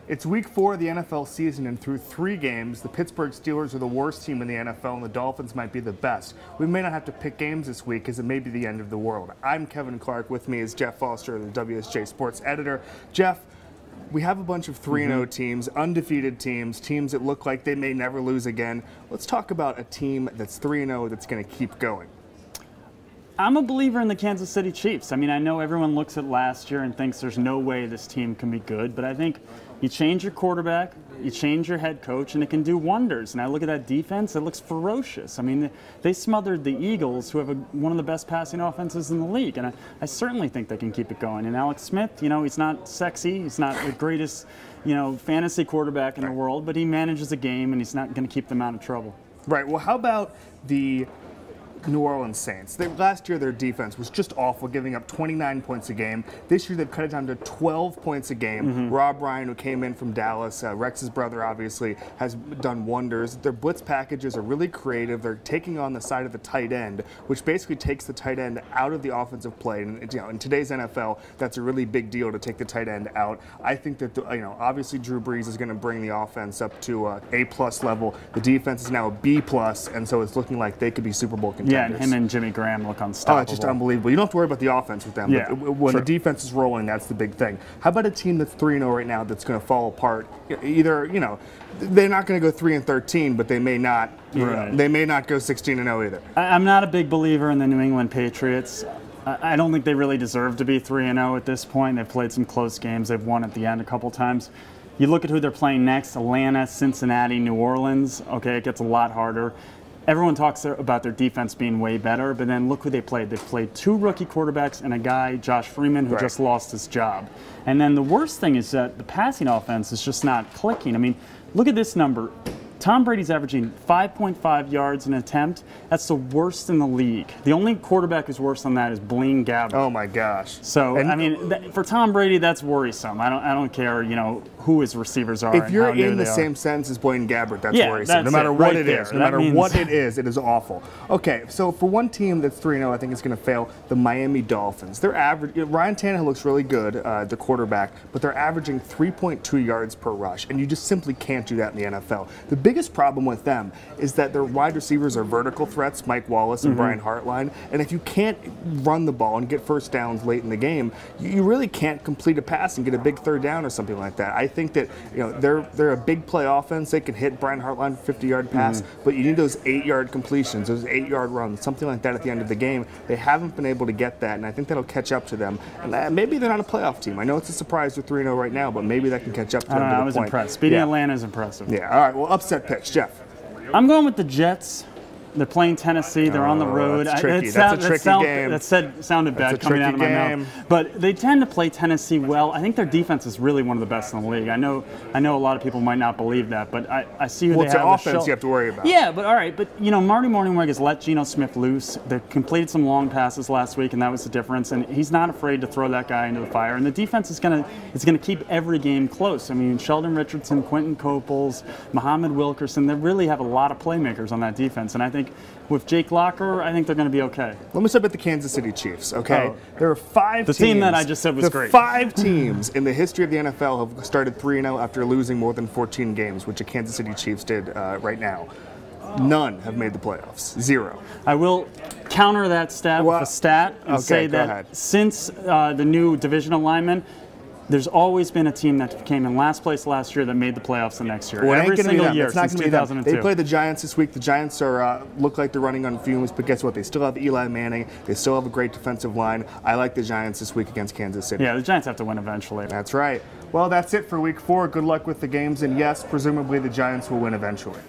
It's week 4 of the NFL season, and through 3 games, the Pittsburgh Steelers are the worst team in the NFL, and the Dolphins might be the best. We may not have to pick games this week, because it may be the end of the world. I'm Kevin Clark. With me is Geoff Foster, the WSJ Sports editor. Geoff, we have a bunch of 3-0 teams, undefeated teams, teams that look like they may never lose again. Let's talk about a team that's 3-0 that's going to keep going. I'm a believer in the Kansas City Chiefs. I mean, I know everyone looks at last year and thinks there's no way this team can be good, but I think you change your quarterback, you change your head coach, and it can do wonders. And I look at that defense, it looks ferocious. I mean, they smothered the Eagles, who have one of the best passing offenses in the league, and I certainly think they can keep it going. And Alex Smith, you know, he's not sexy, he's not the greatest, you know, fantasy quarterback in the world, but he manages a game, and he's not going to keep them out of trouble. Right. Well, how about the New Orleans Saints? Last year, their defense was just awful, giving up 29 points a game. This year, they've cut it down to 12 points a game. Rob Ryan, who came in from Dallas, Rex's brother, obviously, has done wonders. Their blitz packages are really creative. They're taking on the side of the tight end, which basically takes the tight end out of the offensive play. And you know, in today's NFL, that's a really big deal to take the tight end out. I think that obviously Drew Brees is going to bring the offense up to A+ level. The defense is now a B+, and so it's looking like they could be Super Bowl contenders. Yeah, and him and Jimmy Graham look unstoppable. Oh, it's just unbelievable. You don't have to worry about the offense with them. Yeah, but when the defense is rolling, that's the big thing. How about a team that's 3-0 right now that's going to fall apart? Either, you know, they're not going to go 3-13, but they may not. They may not go 16-0 either. I'm not a big believer in the New England Patriots. I don't think they really deserve to be 3-0 at this point. They've played some close games. They've won at the end a couple times. You look at who they're playing next: Atlanta, Cincinnati, New Orleans. Okay, it gets a lot harder. Everyone talks about their defense being way better, but then look who they played. They've played 2 rookie quarterbacks and a guy, Josh Freeman, who just lost his job. And then the worst thing is that the passing offense is just not clicking. I mean, look at this number. Tom Brady's averaging 5.5 yards an attempt. That's the worst in the league. The only quarterback who's worse than that is Blaine Gabbert. Oh my gosh! So I mean, for Tom Brady, that's worrisome. I don't care, you know, who his receivers are. If you're in the same sentence as Blaine Gabbert, that's worrisome. No matter what it is, no matter what it is awful. Okay, so for one team that's 3-0, I think it's going to fail. The Miami Dolphins. They're average. Ryan Tannehill looks really good, the quarterback, but they're averaging 3.2 yards per rush, and you just simply can't do that in the NFL. The biggest problem with them is that their wide receivers are vertical threats, Mike Wallace and Brian Hartline, and if you can't run the ball and get first downs late in the game, you really can't complete a pass and get a big third down or something like that. I think that, you know, they're a big play offense. They can hit Brian Hartline for a 50-yard pass, but you need those 8-yard completions, those 8-yard runs, something like that at the end of the game. They haven't been able to get that, and I think that'll catch up to them. And maybe they're not a playoff team. I know it's a surprise they're 3-0 right now, but maybe that can catch up to them. I was impressed. Beating Atlanta is impressive. Yeah. All right. Well, upset picks, Geoff. I'm going with the Jets. They're playing Tennessee. They're on the road. That's tricky. That's a tricky game. That sounded bad coming out of my mouth. But they tend to play Tennessee well. I think their defense is really one of the best in the league. I know a lot of people might not believe that, but I see who they have. Well, it's an offense you have to worry about. Yeah, but all right. But, you know, Marty Mornhinweg has let Geno Smith loose. They completed some long passes last week, and that was the difference. And he's not afraid to throw that guy into the fire. And the defense is gonna keep every game close. I mean, Sheldon Richardson, Quentin Coples, Muhammad Wilkerson, they really have a lot of playmakers on that defense. And I think with Jake Locker, I think they're going to be okay. Let me start with the Kansas City Chiefs, okay? There are 5 teams. The team that I just said was great. 5 teams in the history of the NFL have started 3-0 after losing more than 14 games, which the Kansas City Chiefs did right now. None have made the playoffs. 0. I will counter that stat with a stat and say that since the new division alignment, there's always been a team that came in last place last year that made the playoffs the next year. Well, every single year since 2002. They play the Giants this week. The Giants look like they're running on fumes, but guess what? They still have Eli Manning. They still have a great defensive line. I like the Giants this week against Kansas City. Yeah, the Giants have to win eventually. That's right. Well, that's it for week 4. Good luck with the games, and yes, presumably the Giants will win eventually.